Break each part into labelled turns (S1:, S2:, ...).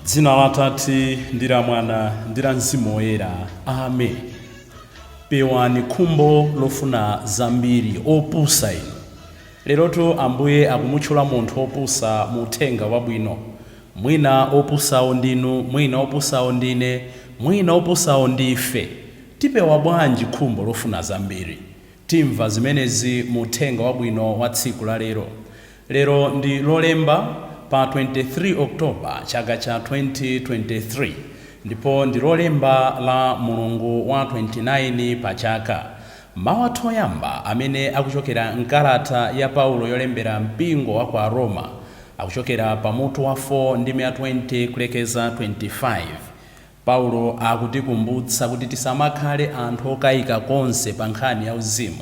S1: Dzina la Atate ndi la Mwana ndi la Mzimu Woyera. Amen. Pewani khumbo lofuna zambiri opusa inu. Lerotu Ambuye akumutchula munthu opusa mu uthenga wabwino. Mwina opusawo ndinu, mwina opusawo ndine, mwina opusawo ndife. Tipewa bwanji khumbo lofuna zambiri? Timva zimenezi mu uthenga wabwino wa tsiku la lero. Lero ndi Lolemba pa 23 Oktoba chaka cha 2023. Ndipo ndi Lolemba la Mulungu wa 29 Pachaka. Mawu athu oyamba amene akuchokera mkalata ya Paulo yolembera mpingo wa kwa Roma akuchokera pa mutu wa 4 ndi 20 kulekeza 25. Paulo akutikumbutsa kuti tisamakhale anthu okayika konse pa nkhani ya uzimu.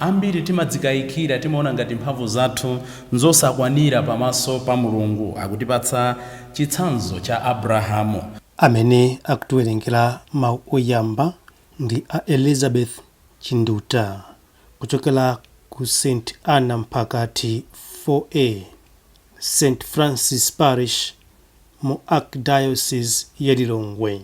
S1: Ambiri timadzikayikira, timaona ngati mphamvu zathu nzosakwanira pamaso pa Mulungu. Akutipatsa chitsanzo cha Abrahamu
S2: amene akutiwerengera mawu oyamba ndi a Elizabeth Chinduta kuchokera ku St. Anna mpakati 4A St. Francis Parish mu Archdiocese ya Lilongwe.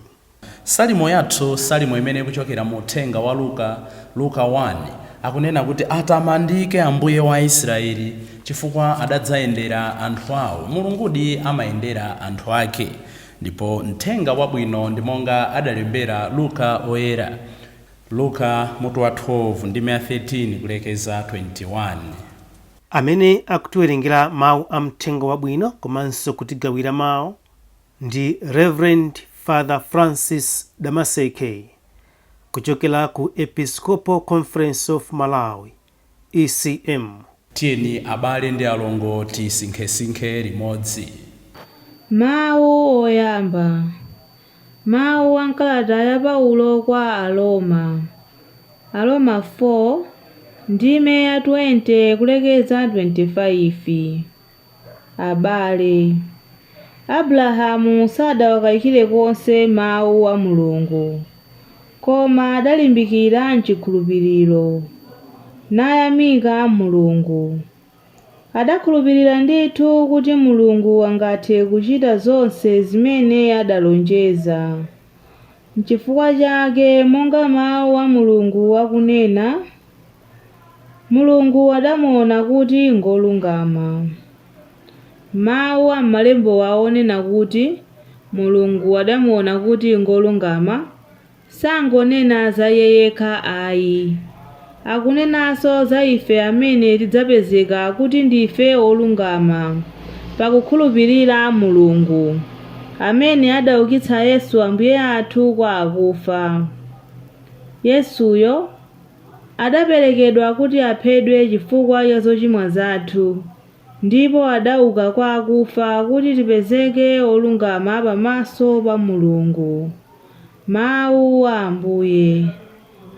S1: Salimo yathu, salimo imene kuchokera mu uthenga wa Luka 1 akunena kuti atamandike Ambuye wa Israeli chifukwa adadzayendera anthu awo. Mulungudi amayendera anthu ake. Ndipo mthenga wabwino ndi monga adalembera Luka oyera. Luka mutu wa 12 ndi 13 kulekeza 21.
S2: Amene akutiwerengera mawu a mthenga wabwino komanso kutigawira mawu ndi Reverend Father Francis Damaseke kuchokera ku Episcopal Conference of Malawi ECM.
S1: Tiyeni abale ndi alongo tisinkhesinkhe limodzi.
S3: Mawu oyamba. Mawu a nkalata ya Paulo kwa Aroma. Aroma 4 ndime ya 20 kulekeza 25. Abale, Abrahamu sadawakayikire konse mawu a Mulungu, koma adalimbikira mchikhulupiriro, nayamika Mulungu. Adakhulupirira ndithu kuti Mulungu angathe kuchita zonse zimene adalonjeza. N'chifukwa chake, monga mawu a Mulungu akunena, Mulungu adamuona kuti ngolungama. Mawu a m'malembo aonena kuti Mulungu adamuona kuti ngolungama, sangonena za iye yekha ayi. Akunenanso za ife amene tidzapezeka kuti ndife olungama pakukhulupirira Mulungu, amene adaukitsa Yesu Ambuye athu kwa akufa. Yesuyo adaperekedwa kuti aphedwe chifukwa cha zochimwa zathu, ndipo adauka kwa akufa kuti tipezeke olungama pamaso pa Mulungu. Mawu a Ambuye.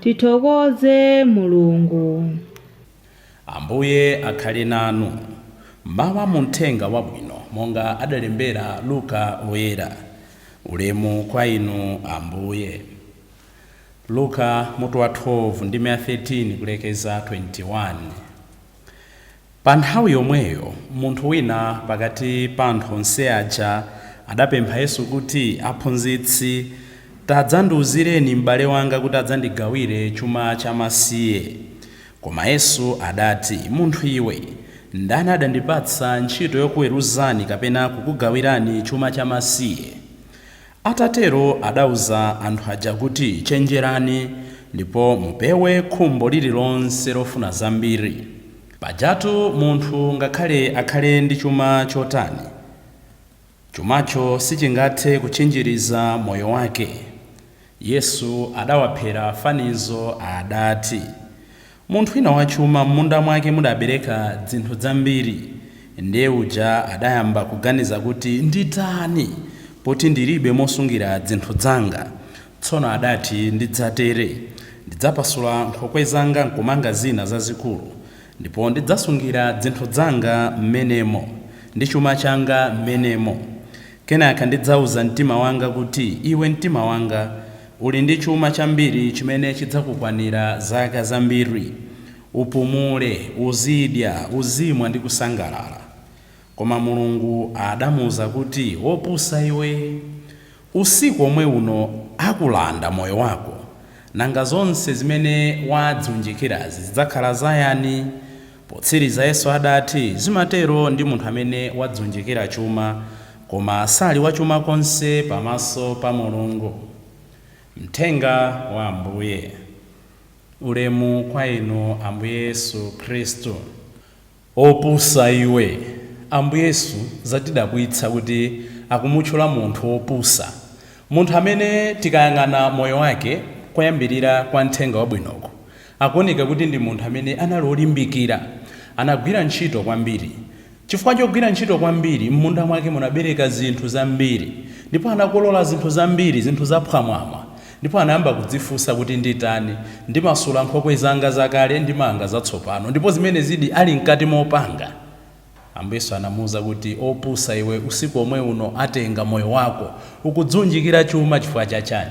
S3: Tithokoze Mulungu.
S1: Ambuye akhale nanu. Mawu a muthenga wabwino monga adalembera Luka oyera. Ulemu kwa inu Ambuye. Luka mutu wa 12 ndi 13 kulekeza 21. Pa nthawi yomweyo munthu wina pakati pa anthu onse aja adapempha Yesu kuti, aphunzitsi, tadzandiwuzireni m'bale wanga kuti adzandigawire chuma chamasiye. Koma Yesu adati, munthu iwe, ndani adandipatsa ntchito yokuweruzani kapena kukugawirani chuma chamasiye? Atatero adauza anthu aja kuti, chenjerani ndipo mupewe khumbo lililonse lofuna zambiri. Pajatu munthu ngakhale akhale ndi chuma chotani, chumacho sichingathe kutchinjiriza moyo wake. Yesu adawaphera fanizo adati, munthu wina wachuma m'munda mwake mudabereka zinthu zambiri. Ndiye uja adayamba kuganiza kuti, nditani poti ndilibe mosungira zinthu zanga. Tsono adati, ndidzatere, ndidzapasula nkhokwe zanga nkumanga zina zazikulu, ndipo ndidzasungira zinthu zanga m'menemo ndi chuma changa m'menemo. Kenaka ndidzauza mtima wanga kuti, iwe mtima wanga, uli ndi chuma chambiri chimene chidzakukwanira zaka zambiri. Upumule, uzidya, uzimwa ndi kusangalala. Koma Mulungu adamuwuza kuti, wopusa iwe, usiku omwe uno akulanda moyo wako, nanga zonse zimene wadziunjikirazi zidzakhala zayani? Potsiriza Yesu adati, zimatero ndi munthu amene wadziunjikira chuma, koma sali wachuma konse pamaso pa Mulungu. Mthenga wa Ambuye. Ulemu kwa inu Ambuye Yesu Khristu. Opusa iwe, Ambuye Yesu zatidabwitsa kuti akumutchula munthu wopusa, munthu amene tikayang'ana moyo wake koyambirira kwa mthenga wabwinoko akuoneka kuti ndi munthu amene anali olimbikira, anagwira ntchito kwambiri. Chifukwa chogwira ntchito kwambiri, m'munda mwake munabereka zinthu zambiri, ndipo anakolola zinthu zambiri, zinthu zaphwamwamwa, ndipo anayamba kudzifunsa kuti nditani, ndimasula nkhokwe zanga zakale ndimanga zatsopano, ndipo zimene zidi ali mkati mopanga. Ambuye Yesu anamuwuza kuti, opusa iwe, usiku omwe uno atenga moyo wako ukudziunjikira chuma chifukwa chachani?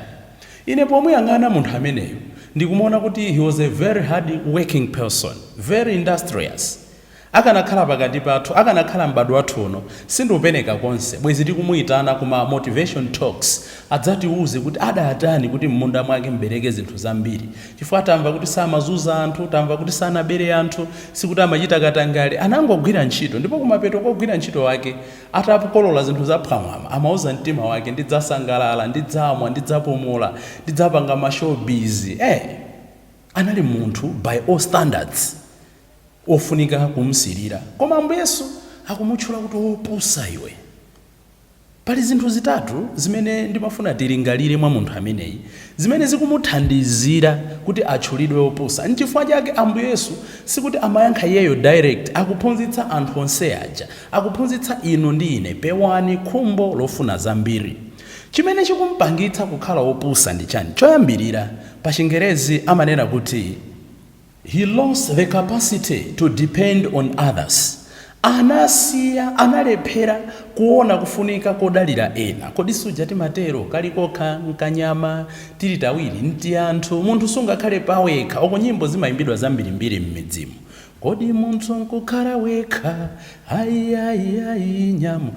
S1: Ine pomuyang'ana munthu ameneyo ndikumuona kuti he was a very hard working person, very industrious. Akanakhala pakati pathu, akanakhala m'badwo wathu uno, sindiupeneka konse bwezi tikumuyitana kuma motivation talks adzatiuze kuti adatani kuti m'munda mwake mbereke zinthu zambiri, chifukwa tamva kuti samazunza anthu, tamva kuti sanabere anthu, sikuti amachita katangale, anangogwira ntchito, ndipo kumapeto kogwira ntchito wake atapokolola zinthu zaphwamwamwa amauza mtima wake, ndidzasangalala, ndidzamwa, ndidzapumula, ndidzapanga mashowbiz. Anali munthu by all standards ofunika kumsirira. Koma Ambuye Yesu akumutchula kuti wopusa iwe. Pali zinthu zitatu zimene ndimafuna tilingalire mwa munthu ameneyi, zimene zikumuthandizira kuti atchulidwe wopusa. N'chifukwa chake Ambuye Yesu sikuti amayankha iyeyo direct, akuphunzitsa anthu onse aja, akuphunzitsa inu ndi ine, pewani khumbo lofuna zambiri. Chimene chikumpangitsa kukhala wopusa ndi chani? Choyambirira pa Chingerezi amanena kuti he lost the capacity to depend on others. Anasiya, analephera kuona kufunika kodalira ena. Kodi suja timatero kalikokha nkanyama tili tawiri nti anthu, munthu sungakhale pawekha. Oko nyimbo zimayimbidwa zambirimbiri m'midzimu. Kodi munthu nkukhala wekha, ayi nyamu.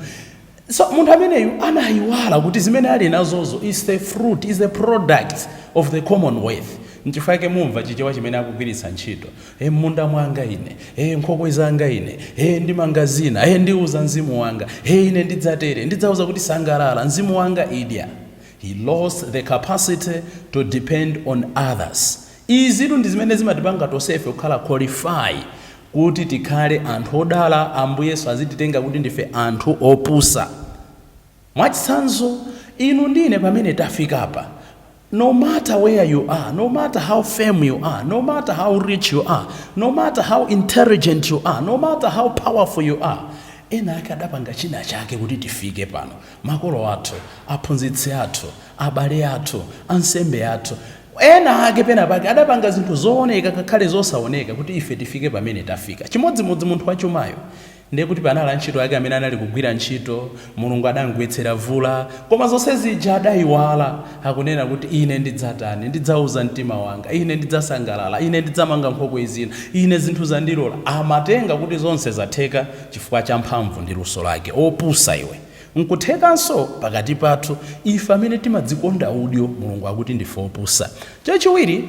S1: So munthu ameneyu anayiwala kuti zimene ali nazozo is the fruit, is the product of the commonwealth. Nchifake mumva chichewa chimene akugwiritsa ntchito, m'munda mwanga ine, nkhokwe zanga ine, ndimanga zina, ndiuza mzimu wanga, ine ndidzatere, ndidzauza kuti sangalala, mzimu wanga idya. He lost the capacity to depend on others. Izi ndi zimene zimatipanga tonsefe kukhala qualify kuti tikhale anthu odala. Ambuye Yesu azititenga kuti ndife anthu opusa. Mwachitsanzo, inu ndine pamene tafika apa, no matter where you are, no matter how famous you are, no matter how rich you are, no matter how intelligent you are, no matter how powerful you are, ena ake adapanga china chake kuti tifike pano. Makolo athu, aphunzitsi athu, abale athu, ansembe athu, ena ake pena pake adapanga zinthu zooneka kakhale zosaoneka kuti ife tifike pamene tafika. Chimodzimodzi munthu wachumayo ndiye kuti panali ntchito yake amene anali kugwira ntchito, Mulungu adamugwetsera vula, koma zonse zija adayiwala. Akunena kuti ine ndidzatani, ndidzauza mtima wanga, ine ndidzasangalala, ine ndidzamanga nkhokwe zina, ine zinthu zandilola. Amatenga kuti zonse zatheka chifukwa cha mphamvu ndi luso lake. Opusa iwe. Nkuthekanso pakati pathu ife amene timadzikonda udyo, Mulungu akuti ndife opusa. Chachiwiri,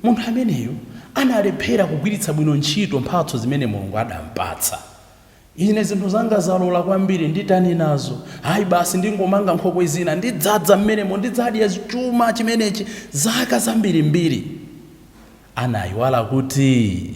S1: munthu ameneyo analephera kugwiritsa bwino ntchito mphatso zimene Mulungu adampatsa. Ine zinthu zanga zalola kwambiri, nditani nazo? Hayi basi ndingomanga nkhokwe zina, ndidzadza mmenemo, ndidzadya chuma chimenechi zaka zambirimbiri. Anayiwala kuti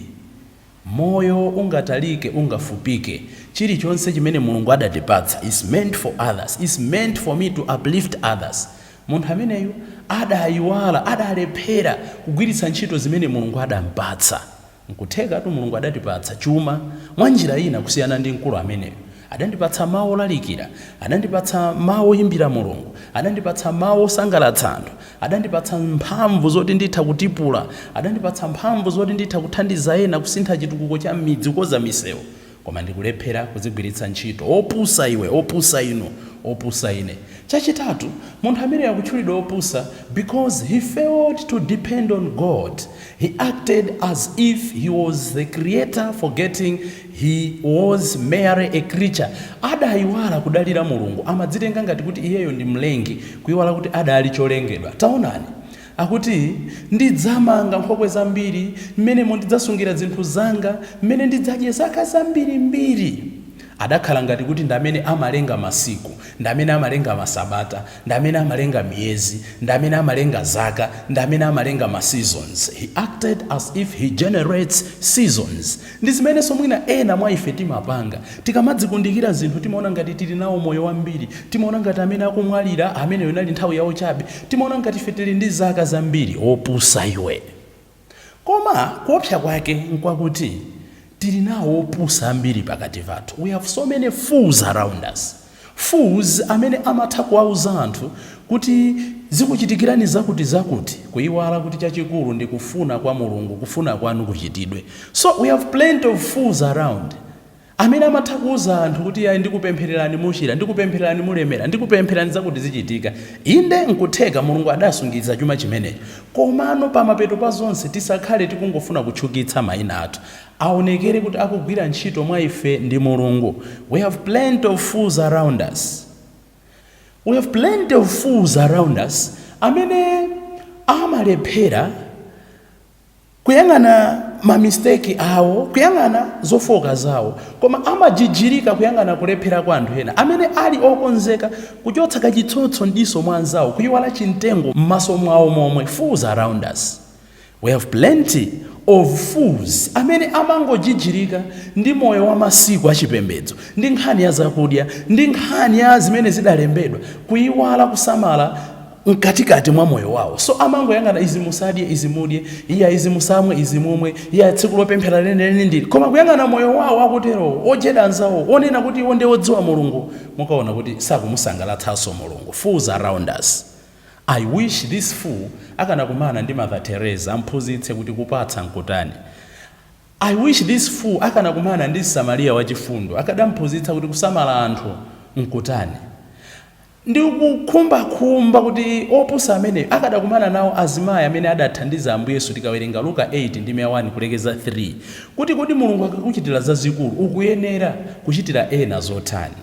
S1: moyo ungatalike, ungafupike. Chilichonse chimene Mulungu adatipatsa is meant for others, is meant for me to uplift others. Munthu ameneyo adayiwala, adalephera kugwiritsa ntchito zimene Mulungu adampatsa. Nkutheka tu Mulungu adatipatsa chuma mwa njira ina kusiyana ndi mkulu ameneyo. Adandipatsa mawu olalikira, adandipatsa mawu oyimbira Mulungu, adandipatsa mawu osangalatsa anthu, adandipatsa mphamvu zoti nditha kutipula, adandipatsa mphamvu zoti nditha kuthandiza ena kusintha chitukuko cha midzi, kukoza misewu. koma ndikulephera kuzigwiritsa ntchito. Opusa iwe, opusa ino, opusa ine. Chachitatu, munthu amene akutchulidwa opusa because he failed to depend on God. He acted as if he was the creator, forgetting he was merely a creature. Adayiwala kudalira Mulungu, amadzitenga ngati kuti iyeyo ndi mlengi, kuyiwala kuti adali cholengedwa. Taonani, akuti ndidzamanga nkhokwe zambiri, mmene ndidzasungira zinthu zanga, mmene ndidzadye zaka zambirimbiri. Adakhala ngati kuti ndamene amalenga masiku, ndamene amalenga masabata, ndamene amalenga miyezi, ndamene amalenga zaka, ndamene amalenga seasons. He acted as if he generates seasons. Ndi zimene somwina ena mwa ife timapanga. Tikamadzikundikira zinthu timaona ngati tili nawo moyo wambiri, timaona ngati amene akumwalira amene yonali nthawi yawo chabe, timaona ngati ife tili ndi zaka zambiri. Opusa iwe. Koma kuopsa kwake nkwakuti tili nawo opusa ambiri pakati pathu. We have so many fools around us. Fools amene amatha kuwauza anthu kuti zikuchitikirani zakuti, kuyiwala kuti chachikulu ndi kufuna kwa Mulungu, kufuna kwanu kuchitidwe. So we have plenty of fools around. Amene amatha kuwuza anthu kuti ya ndikupemphererani muchira, ndikupemphererani mulemera, ndikupemphererani zakuti zichitika. Inde nkutheka Mulungu adasungiza chuma chimenecho. Komano pamapeto pa zonse tisakhale tikungofuna kutchukitsa mayina athu. Aonekere kuti akugwira ntchito mwa ife ndi Mulungu. We have plenty of fools around us. We have plenty of fools around us amene amalephera kuyang'ana mamisteki awo, kuyang'ana zofoka zawo, koma amajijirika kuyang'ana kulephera kwa anthu ena amene ali okonzeka kuchotsa kachitsotso ndiso mwa anzawo, kuyiwala chimtengo m'maso mwawo momwe. Fools around us. We have plenty of fools amene amangojijirika ndi moyo wa masiku achipembedzo, ndi nkhani ya zakudya, ndi nkhani ya zimene zidalembedwa, kuyiwala kusamala mkatikati mwa moyo wawo. So amangoyang'ana izi musadye, izi mudye, iya izi musamwe, izi mumwe, iya tsiku lopemphera lene ndili. Koma kuyang'ana moyo wawo akutero, ojeda anzawo, onena kuti iwo ndi odziwa Mulungu, mukaona kuti sakumusangalatsanso Mulungu. Fools around us. I wish this fool akanakumana ndi Mother Teresa amphunzitse kuti kupatsa nkutani. I wish this fool akanakumana ndi Samaria wachifundo akadamphunzitsa kuti kusamala anthu nkutani. Ndi kukhumba kuti opusa amene akadakumana nawo azimayi amene adathandiza Ambuye Yesu. Tikawerenga Luka 8 ndi 1 kulekeza 3 kuti Mulungu akakuchitira zazikulu ukuyenera kuchitira ena zotani.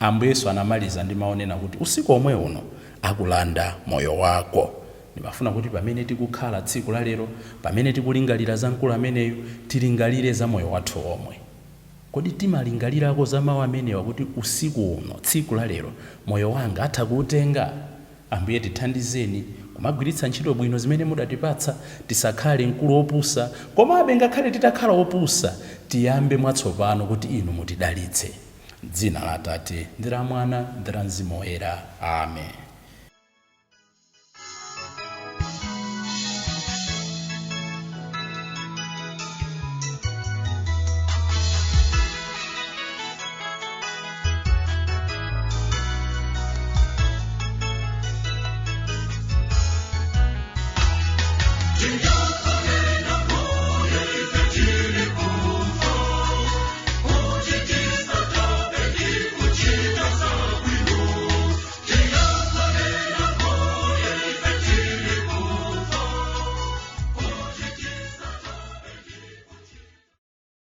S1: Ambuye Yesu anamaliza ndi maonena kuti usiku omwe uno akulanda moyo wako. Ndimafuna kuti pamene tikukhala tsiku la lero, pamene tikulingalira za mkulu ameneyo, tilingalire za moyo wathu omwe. Kodi timalingalirako za mawu amenewa kuti usiku uno, tsiku la lero, moyo wanga atha kuutenga? Ambuye tithandizeni kumagwiritsa ntchito bwino zimene mudatipatsa, tisakhale mkulu opusa, komabe ngakhale titakhala opusa, tiyambe mwatsopano kuti inu mutidalitse. Dzina la Atate ndi la Mwana ndi la Mzimu Woyera. Amen.